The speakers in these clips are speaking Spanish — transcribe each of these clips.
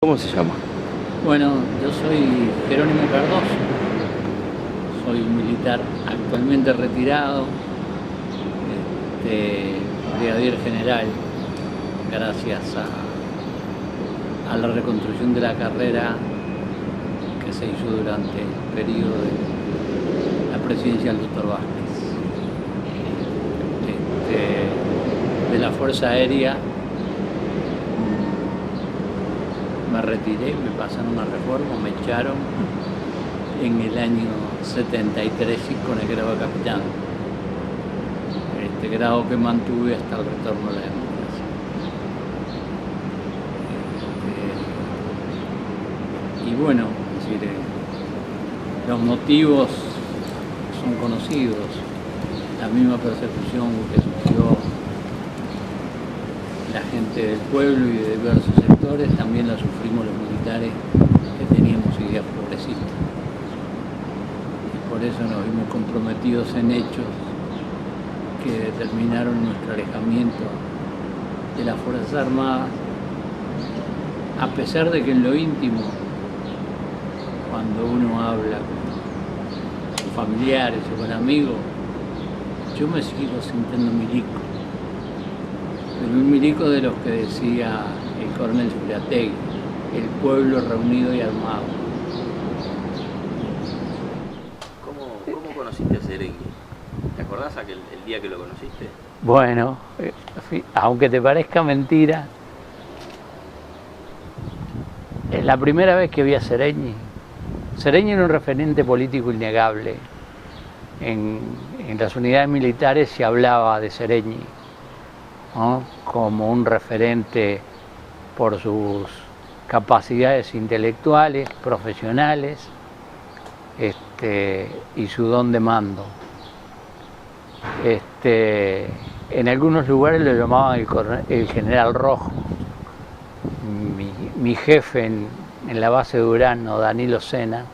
¿Cómo se llama? Bueno, yo soy Jerónimo Cardoso, soy un militar actualmente retirado, brigadier general, gracias a la reconstrucción de la carrera que se hizo durante el periodo de la presidencia del doctor Vázquez. De la Fuerza Aérea me retiré, me pasaron una reforma, me echaron en el año 73 con el grado de capitán. Grado que mantuve hasta el retorno a la democracia. Y bueno, es decir, los motivos son conocidos. La misma persecución que sufrió la gente del pueblo y de diversos sectores, también la sufrimos los militares que teníamos ideas progresistas. Y por eso nos vimos comprometidos en hechos que determinaron nuestro alejamiento de las Fuerzas Armadas, a pesar de que en lo íntimo, cuando uno habla con familiares o con amigos, yo me sigo sintiendo milico. Pero un milico de los que decía el coronel Zuliategui, el pueblo reunido y armado. ¿Cómo conociste a Seregni? ¿Te acordás el día que lo conociste? Bueno, aunque te parezca mentira, es la primera vez que vi a Seregni. Seregni era un referente político innegable. En las unidades militares se hablaba de Seregni, ¿no?, como un referente por sus capacidades intelectuales, profesionales, y su don de mando. En algunos lugares lo llamaban el general rojo. Mi jefe en la base de Urano, Danilo Sena,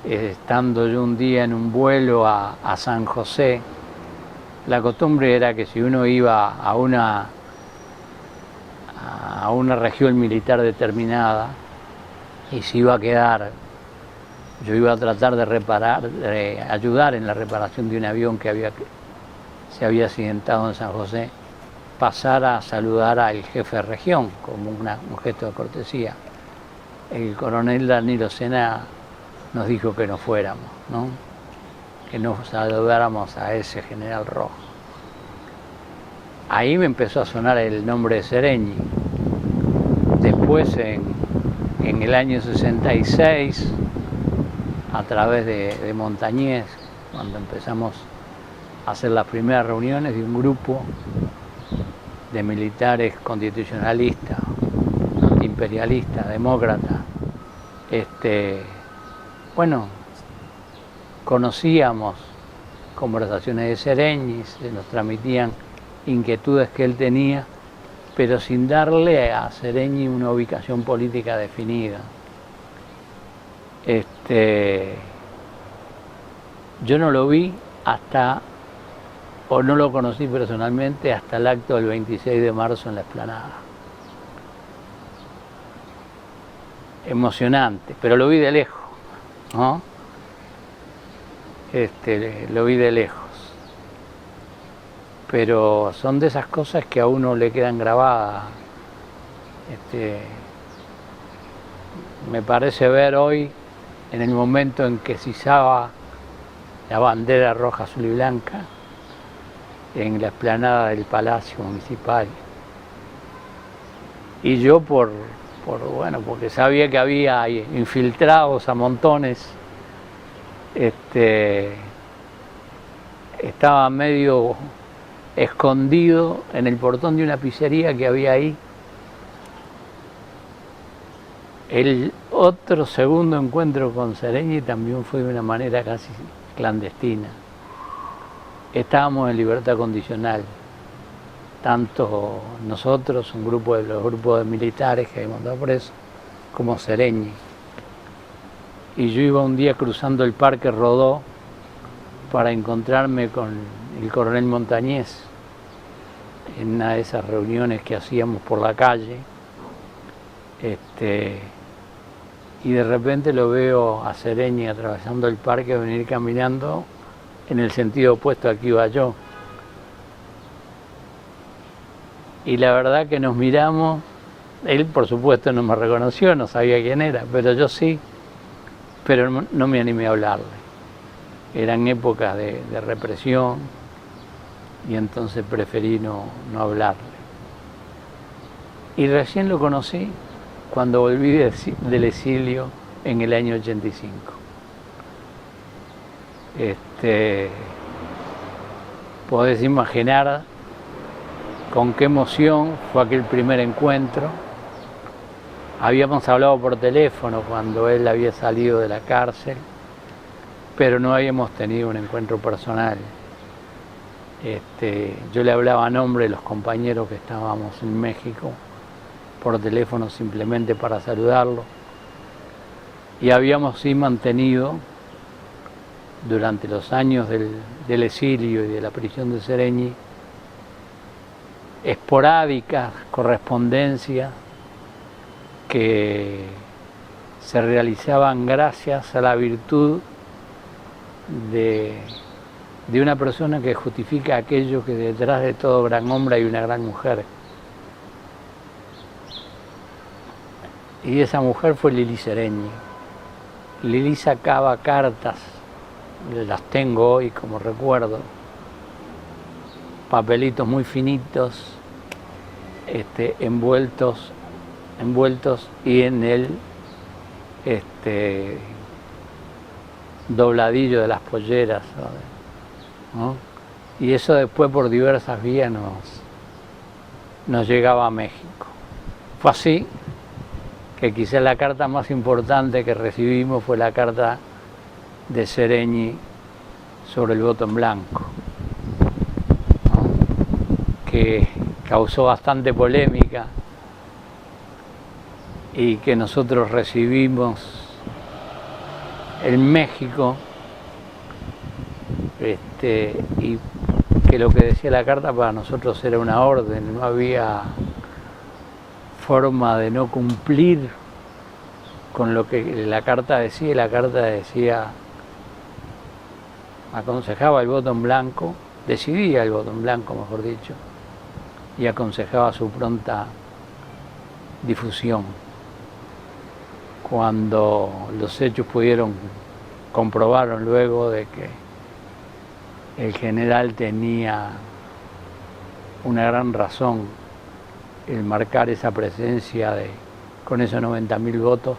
estando yo un día en un vuelo a San José, la costumbre era que si uno iba a una región militar determinada y se iba a quedar, yo iba a tratar de ayudar en la reparación de un avión que se había accidentado en San José, pasar a saludar al jefe de región como un gesto de cortesía. El coronel Danilo Sena nos dijo que no fuéramos, ¿no?, que nos saludáramos a ese general rojo. Ahí me empezó a sonar el nombre de Seregni. Después, en el año 66, a través de Montañés, cuando empezamos a hacer las primeras reuniones de un grupo de militares constitucionalistas, antiimperialistas, demócratas, conocíamos conversaciones de Seregni, se nos transmitían inquietudes que él tenía, pero sin darle a Seregni una ubicación política definida. Yo no lo vi no lo conocí personalmente hasta el acto del 26 de marzo en la Explanada. Emocionante, pero lo vi de lejos, ¿no? Lo vi de lejos. Pero son de esas cosas que a uno le quedan grabadas. Me parece ver hoy, en el momento en que se izaba la bandera roja, azul y blanca, en la explanada del Palacio Municipal. Y yo porque sabía que había infiltrados a montones, estaba medio escondido en el portón de una pizzería que había ahí. El otro segundo encuentro con Seregni también fue de una manera casi clandestina. Estábamos en libertad condicional, tanto nosotros, los grupos de militares que habíamos dado presos, como Seregni. Y yo iba un día cruzando el Parque Rodó para encontrarme con el coronel Montañés en una de esas reuniones que hacíamos por la calle, Y de repente lo veo a Sereñi atravesando el parque, venir caminando en el sentido opuesto al que iba yo. Y la verdad que nos miramos, él por supuesto no me reconoció, no sabía quién era, pero yo sí, pero no me animé a hablarle. Eran épocas de represión y entonces preferí no hablarle. Y recién lo conocí cuando volví del exilio en el año 85. Podés imaginar con qué emoción fue aquel primer encuentro. Habíamos hablado por teléfono cuando él había salido de la cárcel, pero no habíamos tenido un encuentro personal. Yo le hablaba a nombre de los compañeros que estábamos en México por teléfono simplemente para saludarlo, y habíamos sí mantenido durante los años del exilio y de la prisión de Sereñi esporádicas correspondencias que se realizaban gracias a la virtud de una persona que justifica aquello que detrás de todo gran hombre hay una gran mujer. Y esa mujer fue Lili Sereñi. Lili sacaba cartas, las tengo hoy como recuerdo, papelitos muy finitos, envueltos y en el dobladillo de las polleras, ¿no? Y eso después por diversas vías nos llegaba a México. Fue así que quizás la carta más importante que recibimos fue la carta de Sereñi sobre el voto en blanco, ¿no? Que causó bastante polémica y que nosotros recibimos en México, y que lo que decía la carta para nosotros era una orden, no había forma de no cumplir con lo que la carta decía. La carta decía, aconsejaba el voto en blanco, decidía el voto en blanco, mejor dicho, y aconsejaba su pronta difusión. Cuando los hechos comprobaron luego de que el general tenía una gran razón el marcar esa presencia con esos 90.000 votos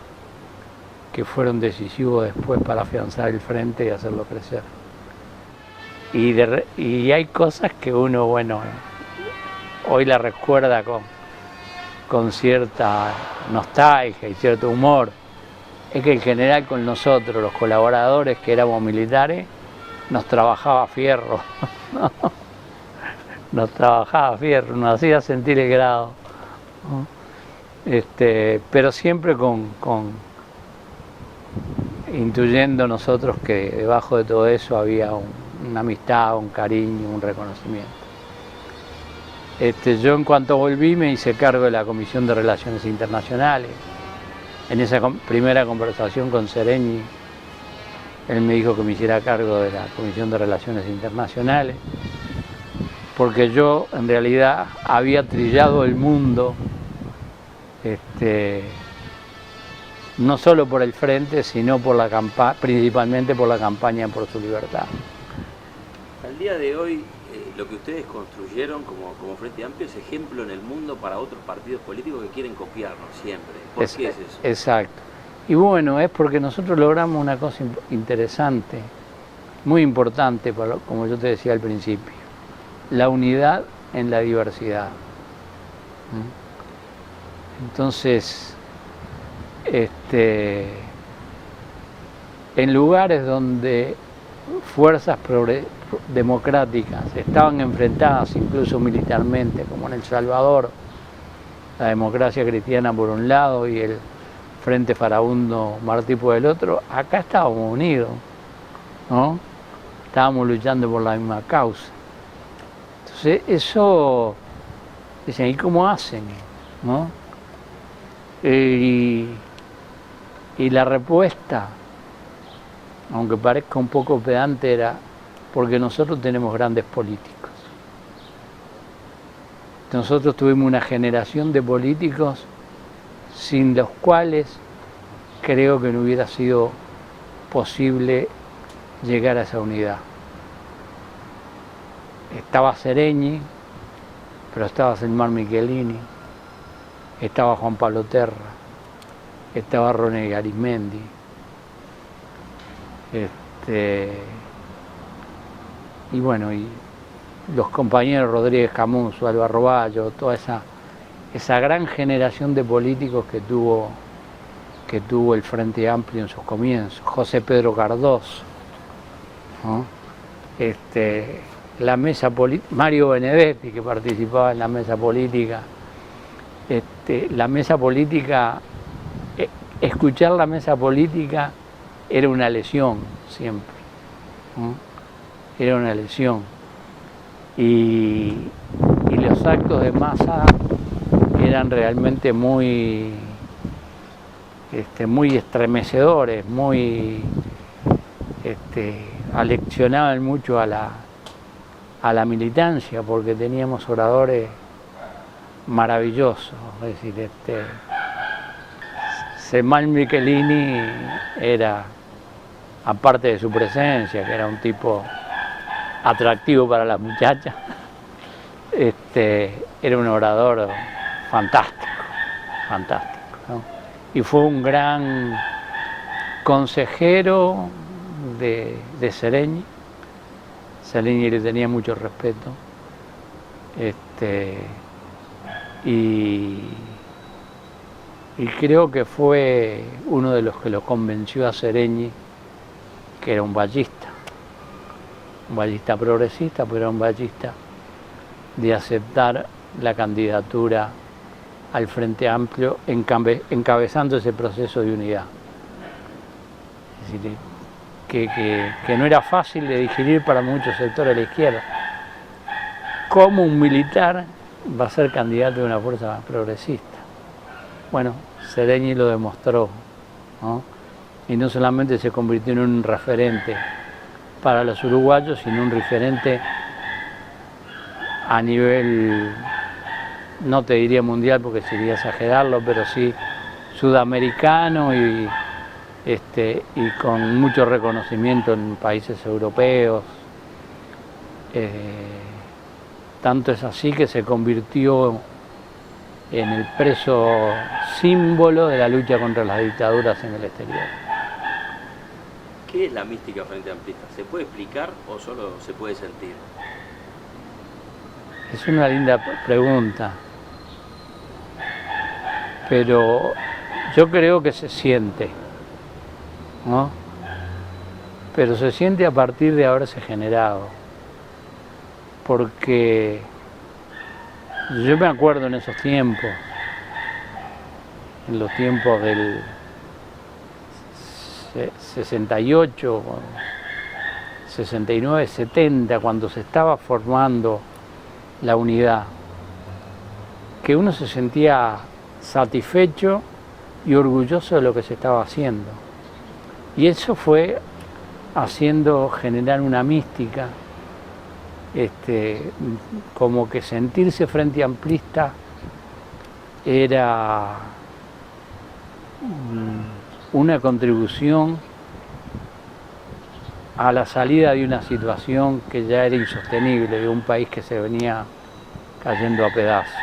que fueron decisivos después para afianzar el frente y hacerlo crecer. Y hay cosas que uno, bueno, hoy la recuerda con cierta nostalgia y cierto humor. Es que el general con nosotros, los colaboradores que éramos militares, nos trabajaba a fierro. Nos trabajaba a fierro, nos hacía sentir el grado, ¿no? Pero siempre intuyendo nosotros que debajo de todo eso había una amistad, un cariño, un reconocimiento. Yo en cuanto volví me hice cargo de la Comisión de Relaciones Internacionales. En esa primera conversación con Sereñi, él me dijo que me hiciera cargo de la Comisión de Relaciones Internacionales, porque yo en realidad había trillado el mundo, no solo por el frente, sino principalmente por la campaña por su libertad. Al día de hoy, lo que ustedes construyeron como Frente Amplio es ejemplo en el mundo para otros partidos políticos que quieren copiarnos siempre. ¿Por qué es eso? Exacto. Y bueno, es porque nosotros logramos una cosa interesante, muy importante, como yo te decía al principio, la unidad en la diversidad. Entonces, en lugares donde fuerzas democráticas estaban enfrentadas incluso militarmente, como en El Salvador, la democracia cristiana por un lado y el Frente Farabundo Martí por el otro, acá estábamos unidos, ¿no? Estábamos luchando por la misma causa. Entonces eso, dicen, ¿y cómo hacen? ¿No? Y la respuesta, aunque parezca un poco pedante, era porque nosotros tenemos grandes políticos. Nosotros tuvimos una generación de políticos sin los cuales creo que no hubiera sido posible llegar a esa unidad. Estaba Seregni, pero estaba Selmar Michelini, estaba Juan Pablo Terra, estaba Ronnie Arismendi, y bueno, y los compañeros Rodríguez Camuso, Álvaro Bayo, toda esa gran generación de políticos que tuvo el Frente Amplio en sus comienzos, José Pedro Cardoso, ¿no? La mesa política, Mario Benedetti, que participaba en la mesa política, la mesa política, escuchar la mesa política era una lesión siempre, ¿no? Era una lesión. Y los actos de masa eran realmente muy estremecedores, muy aleccionaban mucho a la militancia, porque teníamos oradores maravillosos. Es decir, Selmar Michelini era, aparte de su presencia, que era un tipo atractivo para las muchachas, era un orador fantástico, ¿no? Y fue un gran consejero de Seregni. Seregni le tenía mucho respeto, y creo que fue uno de los que lo convenció a Seregni, que era un vallista progresista, pero era un vallista, de aceptar la candidatura al Frente Amplio, encabezando ese proceso de unidad. Es decir, que no era fácil de digerir para muchos sectores de la izquierda. ¿Cómo un militar va a ser candidato de una fuerza progresista? Bueno, Seregni lo demostró, ¿no? Y no solamente se convirtió en un referente para los uruguayos, sino un referente a nivel, no te diría mundial porque sería exagerarlo, pero sí sudamericano y con mucho reconocimiento en países europeos. Tanto es así que se convirtió en el preso símbolo de la lucha contra las dictaduras en el exterior. ¿Qué es la mística frente amplista? ¿Se puede explicar o solo se puede sentir? Es una linda pregunta, pero yo creo que se siente, ¿no? Pero se siente a partir de haberse generado, porque yo me acuerdo en esos tiempos, en los tiempos del 68, 69, 70, cuando se estaba formando la unidad, que uno se sentía satisfecho y orgulloso de lo que se estaba haciendo. Y eso fue haciendo generar una mística, como que sentirse frente amplista era una contribución a la salida de una situación que ya era insostenible, de un país que se venía cayendo a pedazos.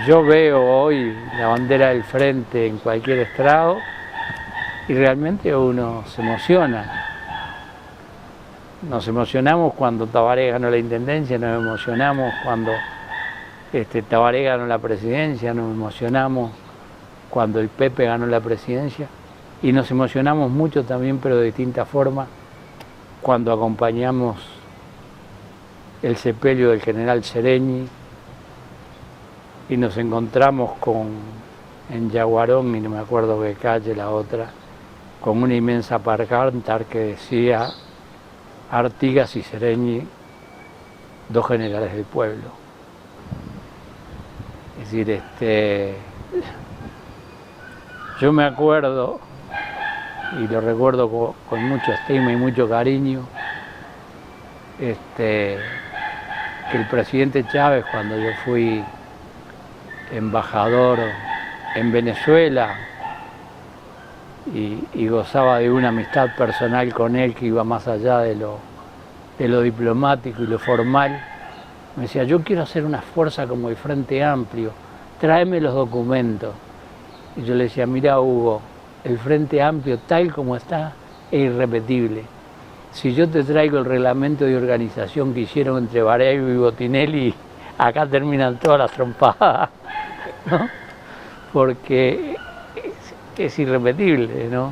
Yo veo hoy la bandera del Frente en cualquier estrado y realmente uno se emociona. Nos emocionamos cuando Tabaré ganó la intendencia, nos emocionamos cuando Tabaré ganó la presidencia, nos emocionamos cuando el Pepe ganó la presidencia y nos emocionamos mucho también, pero de distinta forma, cuando acompañamos el sepelio del general Seregni y nos encontramos en Yaguarón, y no me acuerdo qué calle, la otra, con una inmensa pancarta que decía Artigas y Seregni, dos generales del pueblo. Es decir, yo me acuerdo, y lo recuerdo con mucha estima y mucho cariño, que el presidente Chávez, cuando yo fui embajador en Venezuela y gozaba de una amistad personal con él que iba más allá de lo diplomático y lo formal, me decía, yo quiero hacer una fuerza como el Frente Amplio, tráeme los documentos. Y yo le decía, mira Hugo, el Frente Amplio tal como está es irrepetible. Si yo te traigo el reglamento de organización que hicieron entre Bareiro y Botinelli, acá terminan todas las trompadas, ¿no? Porque es irrepetible, ¿no?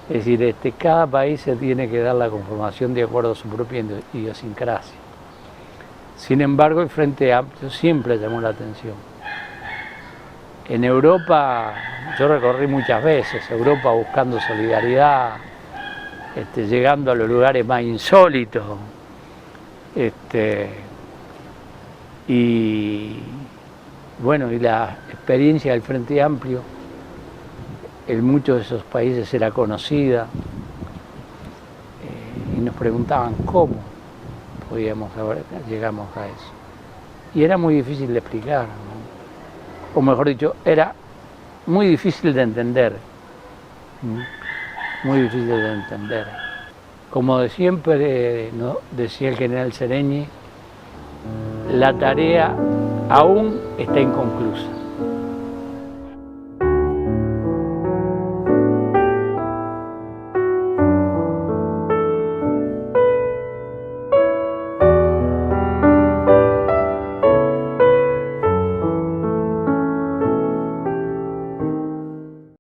Es decir, cada país se tiene que dar la conformación de acuerdo a su propia idiosincrasia. Sin embargo, el Frente Amplio siempre llamó la atención. En Europa, yo recorrí muchas veces Europa buscando solidaridad, llegando a los lugares más insólitos, y bueno, y la experiencia del Frente Amplio en muchos de esos países era conocida, y nos preguntaban cómo llegamos a eso. Y era muy difícil de explicar, ¿no? O mejor dicho, era muy difícil de entender, muy difícil de entender. Como de siempre decía el general Sereñi, la tarea aún está inconclusa.